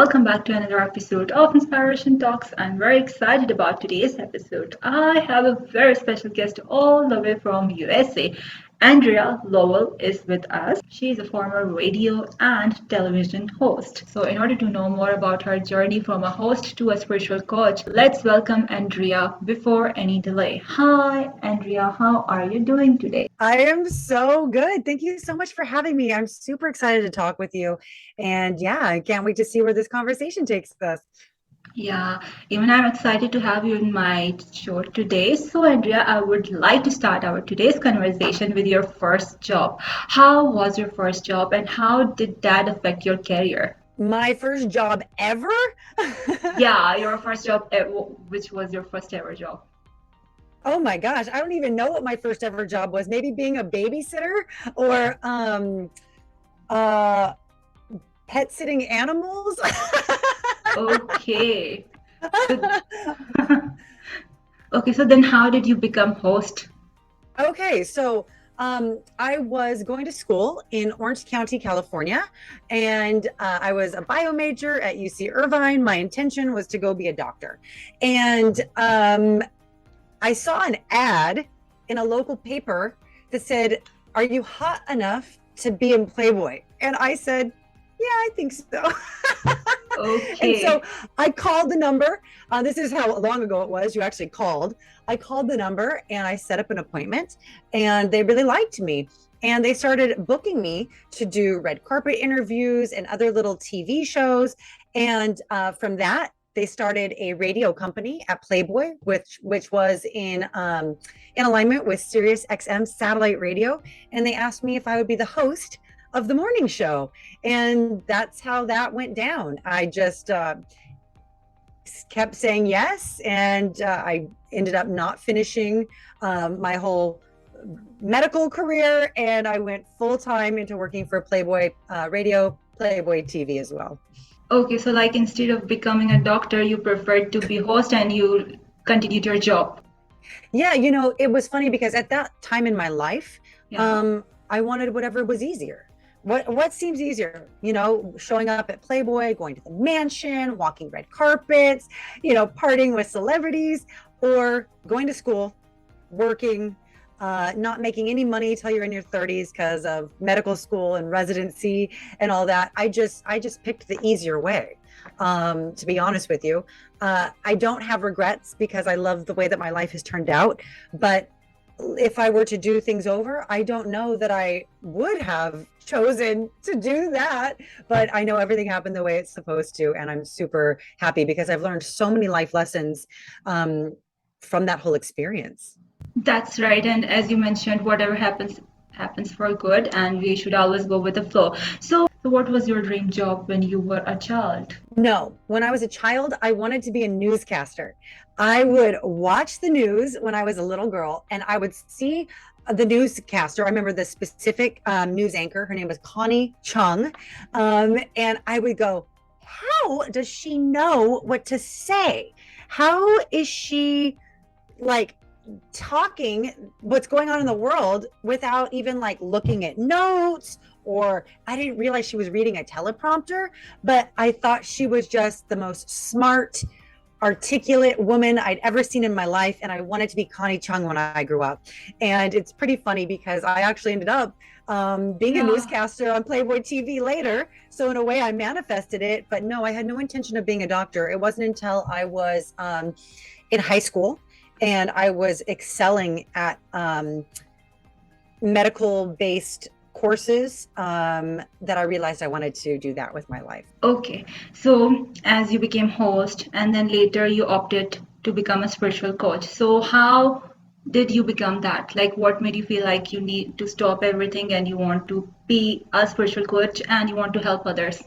welcome back to another episode of Inspiration Talks. I'm very excited about today's episode. I have a very special guest all the way from USA. Andrea Lowell is with us. She is a former radio and television host. So, in order to know more about her journey from a host to a spiritual coach, let's welcome Andrea before any delay. Hi, Andrea, how are you doing today? I am so good. Thank you so much for having me. I'm super excited to talk with you. And yeah, I can't wait to see where this conversation takes us. Yeah, even I'm excited to have you in my show today. So, Andrea, I would like to start our today's conversation with your first job. How was your first job and how did that affect your career? My first job ever? Yeah, your first job, which was your first ever job. Oh my gosh, I don't even know what my first ever job was. Maybe being a babysitter or uh pet sitting animals. Okay. So, okay, so then how did you become host? Okay, so I was going to school in Orange County, California, and I was a bio major at UC Irvine. My intention was to go be a doctor. And I saw an ad in a local paper that said, "Are you hot enough to be in Playboy?" And I said, "Yeah, I think so." And so Okay. I called the number. This is how long ago it was. You actually called. I called the number and I set up an appointment, and they really liked me. And they started booking me to do red carpet interviews and other little TV shows. And from that, they started a radio company at Playboy, which was in alignment with Sirius XM satellite radio. And they asked me if I would be the host of the morning show, and that's how that went down. I just kept saying yes, and I ended up not finishing my whole medical career, and I went full time into working for Playboy Radio, Playboy TV as well. Okay, so like instead of becoming a doctor, you preferred to be host and you continued your job. Yeah, it was funny because at that time in my life, Yeah. I wanted whatever was easier. What seems easier? Showing up at Playboy, going to the mansion, walking red carpets, partying with celebrities, or going to school, working, not making any money till you're in your 30s because of medical school and residency and all that. I just picked the easier way. To be honest with you, I don't have regrets because I love the way that my life has turned out. But if I were to do things over, I don't know that I would have chosen to do that. But I know everything happened the way it's supposed to. And I'm super happy because I've learned so many life lessons from that whole experience. That's right. And as you mentioned, whatever happens, happens for good, and we should always go with the flow. So what was your dream job when you were a child? No, when I was a child, I wanted to be a newscaster. I would watch the news when I was a little girl, and I would see the newscaster. I remember the specific news anchor. Her name was Connie Chung. And I would go, how does she know what to say? How is she like talking what's going on in the world without even like looking at notes? Or I didn't realize she was reading a teleprompter, but I thought she was just the most smart, articulate woman I'd ever seen in my life. And I wanted to be Connie Chung when I grew up. And it's pretty funny because I actually ended up being a Yeah. newscaster on Playboy TV later. So in a way I manifested it, but no, I had no intention of being a doctor. It wasn't until I was in high school and I was excelling at medical based courses that I realized I wanted to do that with my life. Okay. So as you became host and then later you opted to become a spiritual coach. So how did you become that? Like what made you feel like you need to stop everything and you want to be a spiritual coach and you want to help others?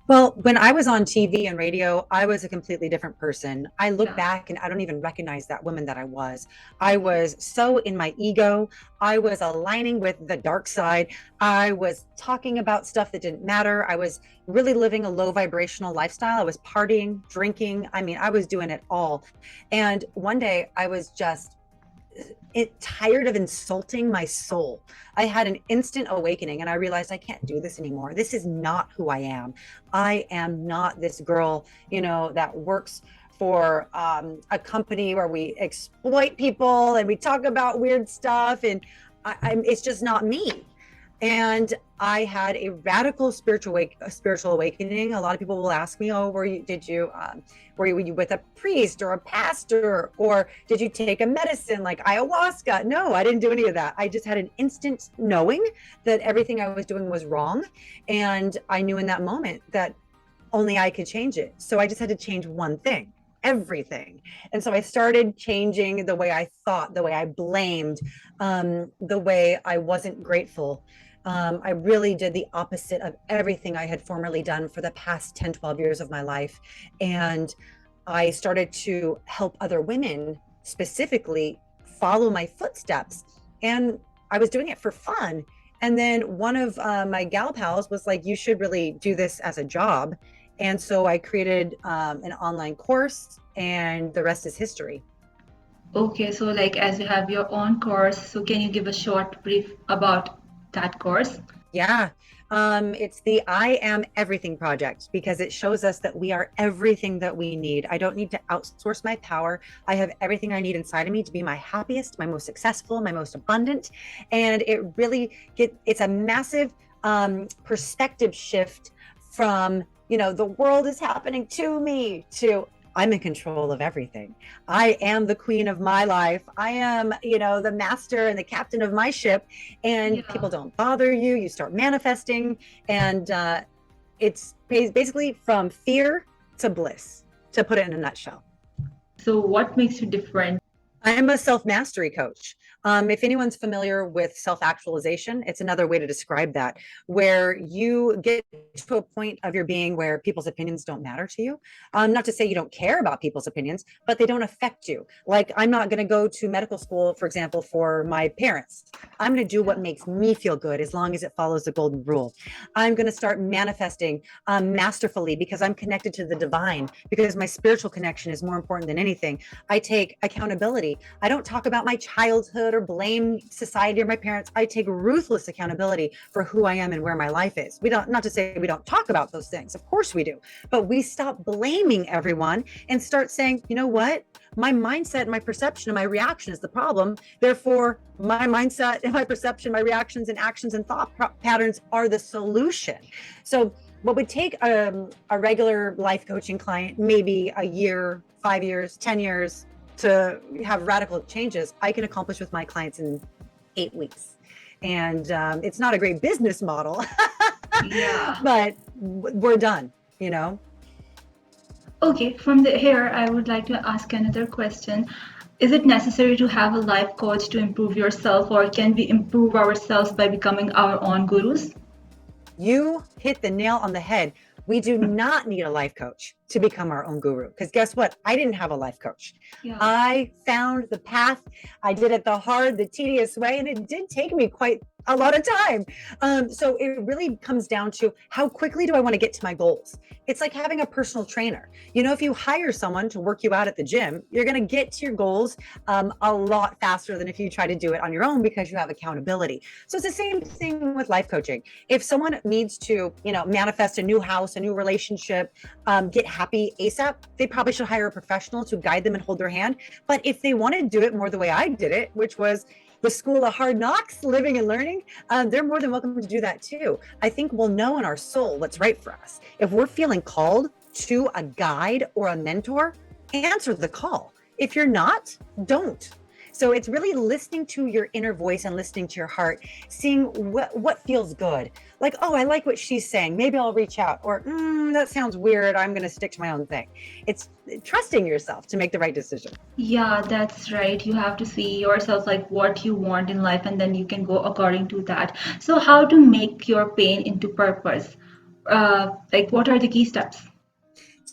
Well, when I was on TV and radio, I was a completely different person. I look Yeah. back and I don't even recognize that woman that I was. I was so in my ego. I was aligning with the dark side. I was talking about stuff that didn't matter. I was really living a low vibrational lifestyle. I was partying, drinking. I mean, I was doing it all. And one day I was just tired of insulting my soul. I had an instant awakening and I realized I can't do this anymore. This is not who I am. I am not this girl, that works for a company where we exploit people and we talk about weird stuff. And it's just not me. And I had a radical spiritual awakening. A lot of people will ask me, "Oh, were you with a priest or a pastor, or did you take a medicine like ayahuasca?" No, I didn't do any of that. I just had an instant knowing that everything I was doing was wrong, and I knew in that moment that only I could change it. So I just had to change one thing, everything. And so I started changing the way I thought, the way I blamed, the way I wasn't grateful. I really did the opposite of everything I had formerly done for the past 10, 12 years of my life. And I started to help other women specifically follow my footsteps. And I was doing it for fun. And then one of my gal pals was like, "You should really do this as a job." And so I created an online course, and the rest is history. Okay, so like as you have your own course, so can you give a short brief about that course? Yeah. It's the I Am Everything project because it shows us that we are everything that we need. I don't need to outsource my power. I have everything I need inside of me to be my happiest, my most successful, my most abundant. And it's a massive perspective shift from, the world is happening to me to I'm in control of everything. I am the queen of my life. I am, the master and the captain of my ship. And Yeah. people don't bother you. You start manifesting. And it's basically from fear to bliss, to put it in a nutshell. So what makes you different? I'm a self mastery coach. If anyone's familiar with self actualization, it's another way to describe that, where you get to a point of your being where people's opinions don't matter to you. Not to say you don't care about people's opinions, but they don't affect you. Like, I'm not going to go to medical school, for example, for my parents. I'm going to do what makes me feel good as long as it follows the golden rule. I'm going to start manifesting masterfully because I'm connected to the divine, because my spiritual connection is more important than anything. I take accountability. I don't talk about my childhood or blame society or my parents. I take ruthless accountability for who I am and where my life is. Not to say we don't talk about those things. Of course we do. But we stop blaming everyone and start saying, "You know what? My mindset, my perception, and my reaction is the problem. Therefore, my mindset and my perception, my reactions and actions and thought patterns are the solution." So what would take a regular life coaching client maybe a year, 5 years, 10 years to have radical changes, I can accomplish with my clients in 8 weeks. And it's not a great business model, Yeah. but we're done. Okay, from here, I would like to ask another question. Is it necessary to have a life coach to improve yourself, or can we improve ourselves by becoming our own gurus? You hit the nail on the head. We do not need a life coach to become our own guru. Because guess what? I didn't have a life coach. Yeah. I found the path. I did it the hard, the tedious way, and it did take me quite a lot of time. So it really comes down to how quickly do I want to get to my goals? It's like having a personal trainer. If you hire someone to work you out at the gym, you're going to get to your goals a lot faster than if you try to do it on your own because you have accountability. So it's the same thing with life coaching. If someone needs to, manifest a new house, a new relationship, get happy ASAP, they probably should hire a professional to guide them and hold their hand. But if they want to do it more the way I did it, which was the school of hard knocks, living and learning, they're more than welcome to do that too. I think we'll know in our soul what's right for us. If we're feeling called to a guide or a mentor, answer the call. If you're not, don't. So it's really listening to your inner voice and listening to your heart, seeing what feels good. Like, "Oh, I like what she's saying. Maybe I'll reach out." Or, "That sounds weird. I'm going to stick to my own thing." It's trusting yourself to make the right decision. Yeah, that's right. You have to see yourself like what you want in life, and then you can go according to that. So, how to make your pain into purpose? Like, what are the key steps?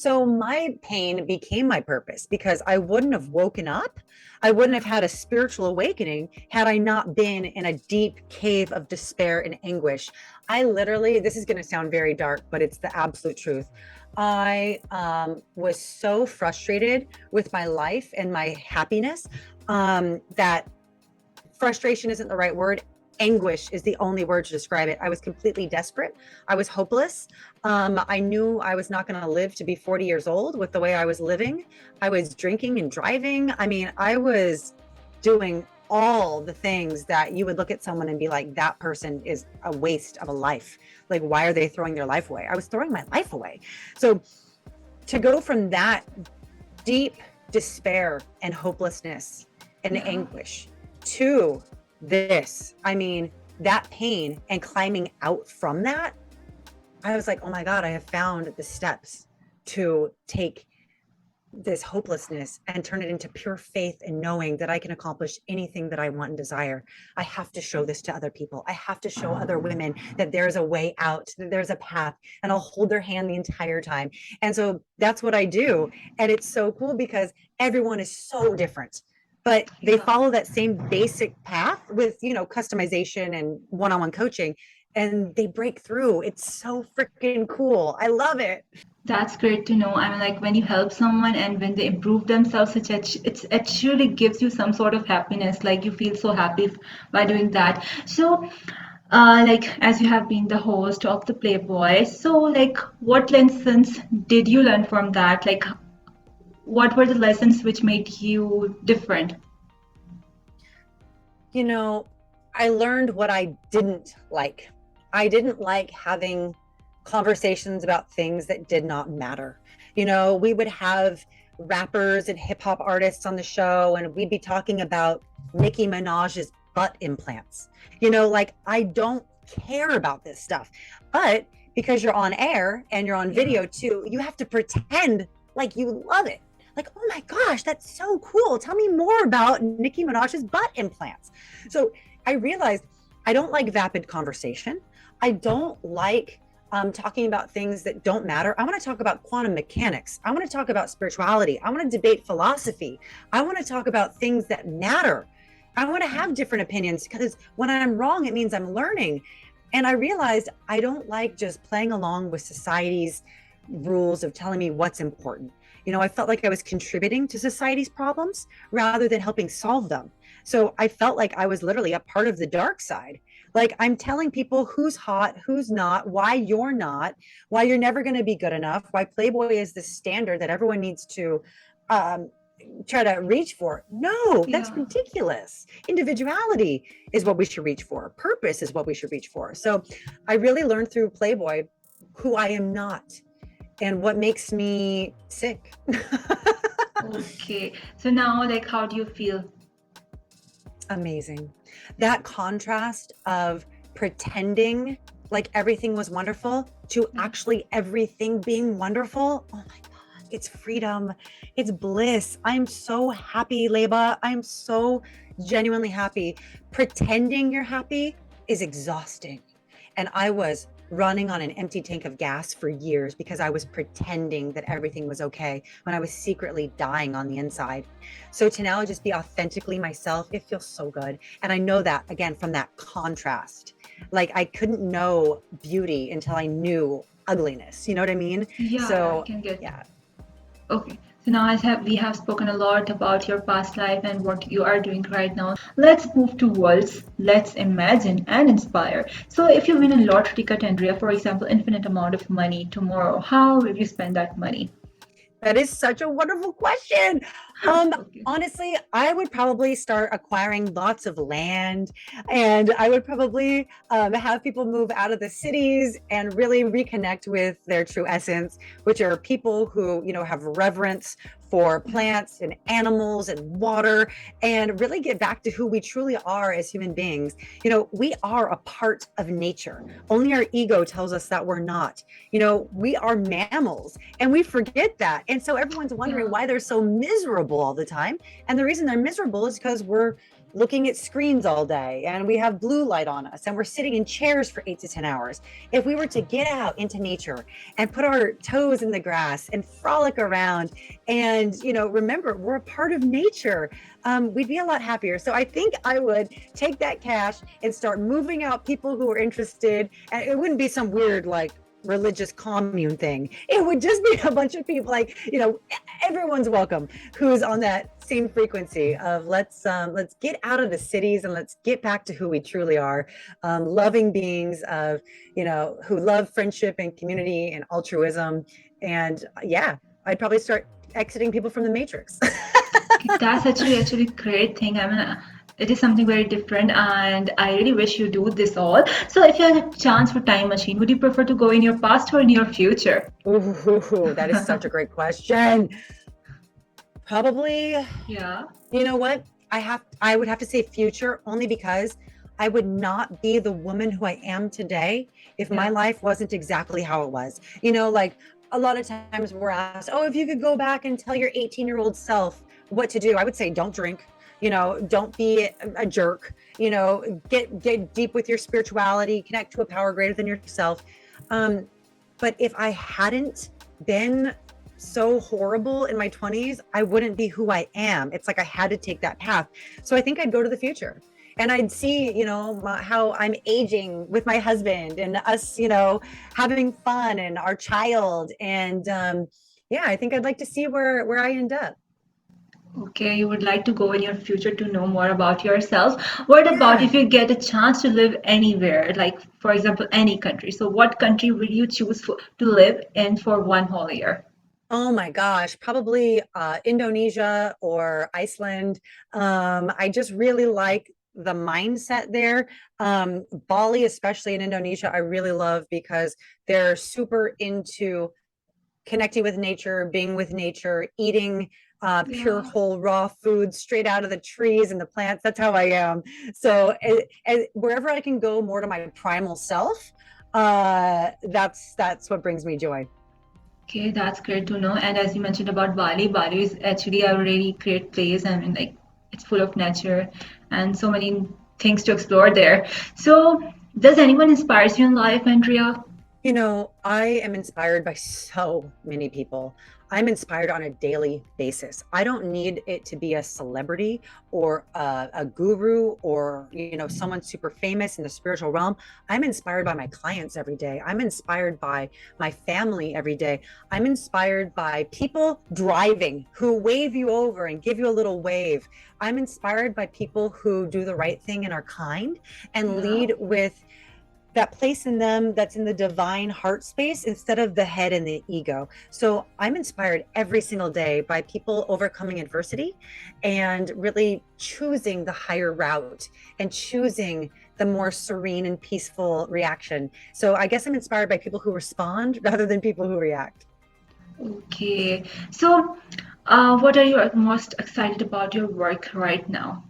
So my pain became my purpose because I wouldn't have woken up. I wouldn't have had a spiritual awakening had I not been in a deep cave of despair and anguish. I literally, this is going to sound very dark, but it's the absolute truth. I was so frustrated with my life and my happiness that frustration isn't the right word. Anguish is the only word to describe it. I was completely desperate. I was hopeless. I knew I was not going to live to be 40 years old with the way I was living. I was drinking and driving. I mean, I was doing all the things that you would look at someone and be like, that person is a waste of a life. Like, why are they throwing their life away? I was throwing my life away. So to go from that deep despair and hopelessness and Yeah. anguish to this, I mean, that pain and climbing out from that, I was like, oh my God, I have found the steps to take this hopelessness and turn it into pure faith and knowing that I can accomplish anything that I want and desire. I have to show this to other people. I have to show other women that there's a way out, that there's a path, and I'll hold their hand the entire time. And so that's what I do. And it's so cool because everyone is so different, but they Yeah. follow that same basic path with, you know, customization and one-on-one coaching, and they break through. It's so freaking cool. I love it. That's great to know. I mean, like when you help someone and when they improve themselves, it actually gives you some sort of happiness. Like you feel so happy by doing that. So, like as you have been the host of the Playboy, so like what lessons did you learn from that? Like, what were the lessons which made you different? You know, I learned what I didn't like. I didn't like having conversations about things that did not matter. You know, we would have rappers and hip hop artists on the show, and we'd be talking about Nicki Minaj's butt implants. You know, like I don't care about this stuff. But because you're on air and you're on Yeah. video too, you have to pretend like you love it. Like, oh my gosh, that's so cool. Tell me more about Nicki Minaj's butt implants. So I realized I don't like vapid conversation. I don't like talking about things that don't matter. I want to talk about quantum mechanics. I want to talk about spirituality. I want to debate philosophy. I want to talk about things that matter. I want to have different opinions because when I'm wrong, it means I'm learning. And I realized I don't like just playing along with society's rules of telling me what's important. You know, I felt like I was contributing to society's problems rather than helping solve them. So I felt like I was literally a part of the dark side. Like I'm telling people who's hot, who's not, why you're not, why you're never going to be good enough, why Playboy is the standard that everyone needs to um, try to reach for. No, that's Yeah. ridiculous. Individuality is what we should reach for. Purpose is what we should reach for. So I really learned through Playboy who I am not and what makes me sick. Okay. So now, like, how do you feel? Amazing. That contrast of pretending like everything was wonderful to actually everything being wonderful. Oh my God, it's freedom. It's bliss. I'm so happy, Leba. I'm so genuinely happy. Pretending you're happy is exhausting. And I was running on an empty tank of gas for years because I was pretending that everything was okay when I was secretly dying on the inside. So to now just be authentically myself, it feels so good. And I know that again from that contrast. Like I couldn't know beauty until I knew ugliness. You know what I mean? Yeah, I So can get. yeah. Okay. So now as we have spoken a lot about your past life and what you are doing right now. Let's move towards let's imagine and inspire. So if you win a lottery ticket, Andrea, for example, infinite amount of money tomorrow, how will you spend that money? That is such a wonderful question. Um, Okay. honestly, I would probably start acquiring lots of land, and I would probably have people move out of the cities and really reconnect with their true essence, which are people who, you know, have reverence for plants and animals and water, and really get back to who we truly are as human beings. You know, we are a part of nature. Only our ego tells us that we're not. You know, we are mammals and we forget that. And so everyone's wondering Yeah. why they're so miserable miserable all the time. And the reason they're miserable is because we're looking at screens all day and we have blue light on us and we're sitting in chairs for 8 to 10 hours. If we were to get out into nature and put our toes in the grass and frolic around and, remember, we're a part of nature, we'd be a lot happier. So I think I would take that cash and start moving out people who are interested. And it wouldn't be some weird, like, religious commune thing. It would just be a bunch of people, like, everyone's welcome who's on that same frequency of let's get out of the cities and let's get back to who we truly are, loving beings of, who love friendship and community and altruism. And yeah, I'd probably start exiting people from the matrix. That's actually great thing. I mean, it is something very different, and I really wish you do this all. So, if you had a chance for time machine, would you prefer to go in your past or in your future? Ooh, that is such a great question. Probably, Yeah. you know what? I would have to say future, only because I would not be the woman who I am today if my life wasn't exactly how it was. Like, a lot of times we're asked, oh, if you could go back and tell your 18-year-old self what to do, I would say don't drink, don't be a jerk, get deep with your spirituality, connect to a power greater than yourself. But if I hadn't been so horrible in my 20s, I wouldn't be who I am. It's like I had to take that path. So I think I'd go to the future and I'd see, how I'm aging with my husband and us, having fun and our child. And yeah, I think I'd like to see where I end up. Okay, you would like to go in your future to know more about yourself. What about Yeah. if you get a chance to live anywhere, like for example, any country? So, what country would you choose to live in for one whole year? Oh my gosh, probably Indonesia or Iceland. I just really like the mindset there. Bali, especially in Indonesia, I really love because they're super into connecting with nature, being with nature, eating pure, Yeah. whole, raw food straight out of the trees and the plants. That's how I am. So wherever I can go more to my primal self, that's what brings me joy. Okay, that's great to know. And as you mentioned about Bali, Bali is actually a really great place. I mean, like, it's full of nature and so many things to explore there. So, does anyone inspires you in life, Andrea? I am inspired by so many people. I'm inspired on a daily basis. I don't need it to be a celebrity or a guru or, someone super famous in the spiritual realm. I'm inspired by my clients every day. I'm inspired by my family every day. I'm inspired by people driving who wave you over and give you a little wave. I'm inspired by people who do the right thing and are kind and Yeah. lead with that place in them that's in the divine heart space instead of the head and the ego. So I'm inspired every single day by people overcoming adversity and really choosing the higher route and choosing the more serene and peaceful reaction. So I guess I'm inspired by people who respond rather than people who react. Okay. So, what are you most excited about your work right now?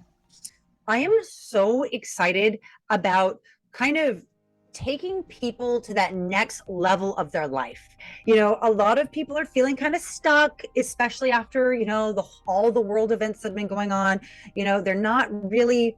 I am so excited about kind of taking people to that next level of their life. A lot of people are feeling kind of stuck, especially after, all the world events that have been going on. They're not really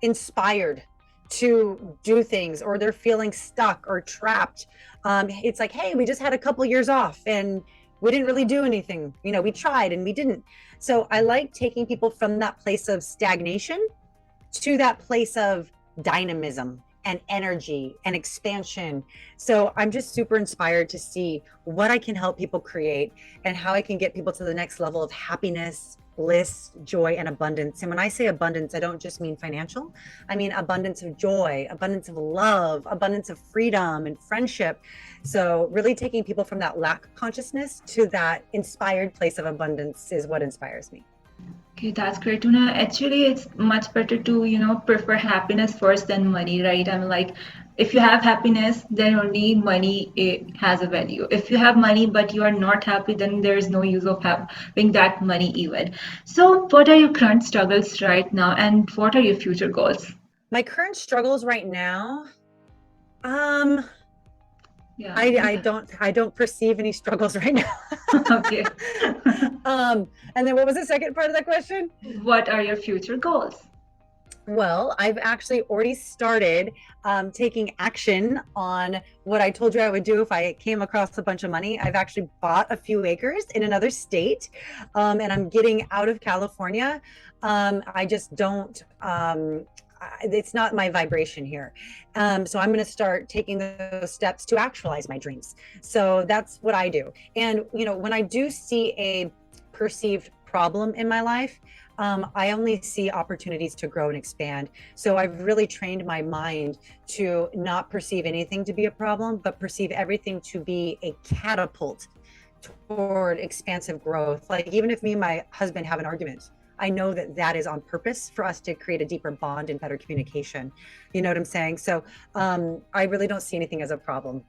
inspired to do things, or they're feeling stuck or trapped. It's like, hey, we just had a couple years off and we didn't really do anything. We tried and we didn't. So I like taking people from that place of stagnation to that place of dynamism and energy and expansion. So I'm just super inspired to see what I can help people create and how I can get people to the next level of happiness, bliss, joy, and abundance. And when I say abundance, I don't just mean financial. I mean abundance of joy, abundance of love, abundance of freedom and friendship. So really taking people from that lack consciousness to that inspired place of abundance is what inspires me. Okay, that's great to know. Actually, it's much better to, prefer happiness first than money, right? I mean, like, if you have happiness, then only money has a value. If you have money but you are not happy, then there is no use of having that money even. So, what are your current struggles right now, and what are your future goals? My current struggles right now, um, Yeah. I don't perceive any struggles right now. Okay. And then what was the second part of that question? What are your future goals? Well, I've actually already started taking action on what I told you I would do if I came across a bunch of money. I've actually bought a few acres in another state, and I'm getting out of California. I just don't. It's not my vibration here. So I'm going to start taking those steps to actualize my dreams. So that's what I do. And, when I do see a perceived problem in my life, I only see opportunities to grow and expand. So I've really trained my mind to not perceive anything to be a problem, but perceive everything to be a catapult toward expansive growth. Like even if me and my husband have an argument, I know that that is on purpose for us to create a deeper bond and better communication. You know what I'm saying? So I really don't see anything as a problem.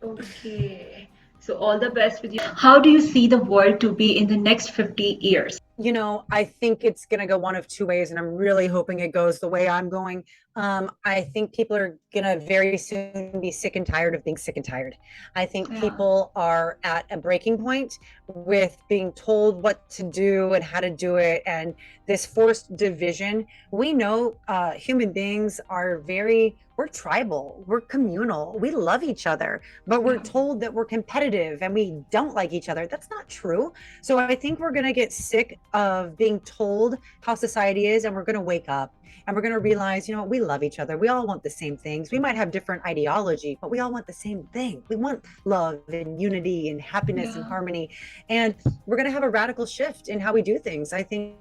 Okay. So all the best with you. How do you see the world to be in the next 50 years? I think it's going to go one of two ways, and I'm really hoping it goes the way I'm going. I think people are going to very soon be sick and tired of being sick and tired. I think Yeah. people are at a breaking point with being told what to do and how to do it, and this forced division. We know human beings are we're tribal, we're communal, we love each other, but we're Yeah. told that we're competitive and we don't like each other. That's not true. So I think we're going to get sick of being told how society is, and we're going to wake up and we're going to realize, we love each other. We all want the same things. We might have different ideology, but we all want the same thing. We want love and unity and happiness and Yeah. harmony. And we're going to have a radical shift in how we do things. I think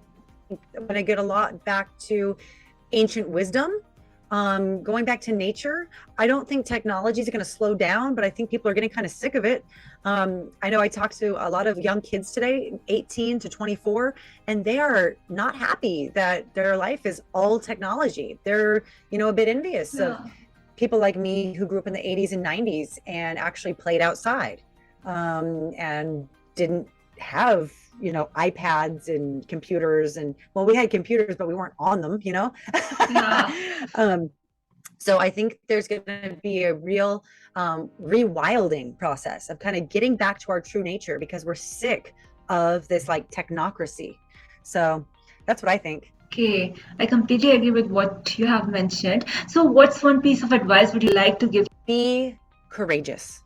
when I get a lot back to ancient wisdom, going back to nature. I don't think technology is going to slow down, but I think people are getting kind of sick of it. I know I talked to a lot of young kids today, 18 to 24, and they are not happy that their life is all technology. They're, a bit envious of Yeah. people like me who grew up in the 80s and 90s and actually played outside, and didn't have iPads and computers. And well, we had computers, but we weren't on them. Yeah. um, so I think there's going to be a real rewilding process of kind of getting back to our true nature, because we're sick of this like technocracy. So that's what I think. Okay. I completely agree with what you have mentioned. So what's one piece of advice would you like to give? Be courageous.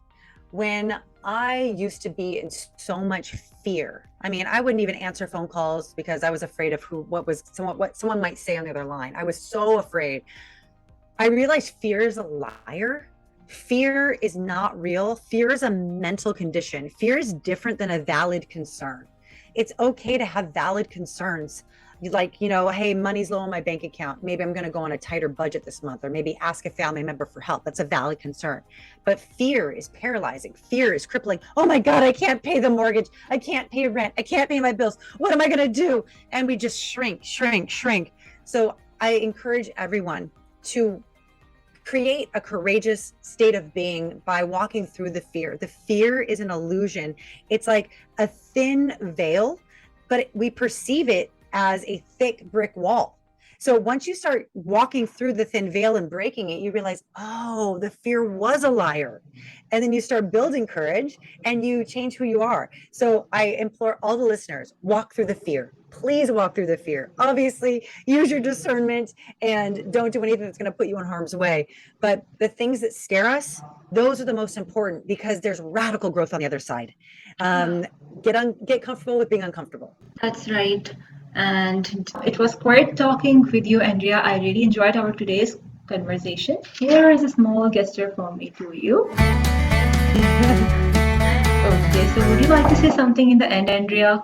When I used to be in so much fear, I mean, I wouldn't even answer phone calls because I was afraid of what someone might say on the other line. I was so afraid. I realized fear is a liar. Fear is not real. Fear is a mental condition. Fear is different than a valid concern. It's okay to have valid concerns. Like, hey, money's low in my bank account. Maybe I'm going to go on a tighter budget this month, or maybe ask a family member for help. That's a valid concern. But fear is paralyzing. Fear is crippling. Oh my God, I can't pay the mortgage. I can't pay rent. I can't pay my bills. What am I going to do? And we just shrink, shrink, shrink. So I encourage everyone to create a courageous state of being by walking through the fear. The fear is an illusion. It's like a thin veil, but we perceive it as a thick brick wall. So once you start walking through the thin veil and breaking it, you realize, oh, the fear was a liar. And then you start building courage and you change who you are. So I implore all the listeners, walk through the fear. Please walk through the fear. Obviously, use your discernment and don't do anything that's going to put you in harm's way. But the things that scare us, those are the most important, because there's radical growth on the other side. Yeah. Get comfortable with being uncomfortable. That's right. And it was great talking with you, Andrea. I really enjoyed our today's conversation. Here is a small gesture from me to you. Okay, so would you like to say something in the end, Andrea?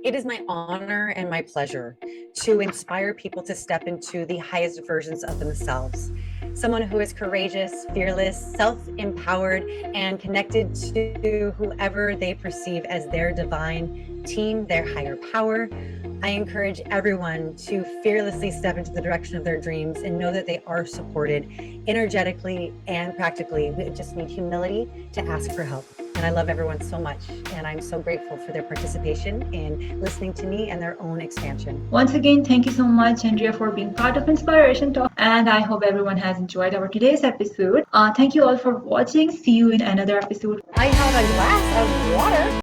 It is my honor and my pleasure to inspire people to step into the highest versions of themselves. Someone who is courageous, fearless, self-empowered, and connected to whoever they perceive as their divine team, their higher power. I encourage everyone to fearlessly step into the direction of their dreams and know that they are supported energetically and practically. We just need humility to ask for help. And I love everyone so much. And I'm so grateful for their participation in listening to me and their own expansion. Once again, thank you so much, Andrea, for being part of Inspiration Talk. And I hope everyone has enjoyed our today's episode. Thank you all for watching. See you in another episode. I have a glass of water.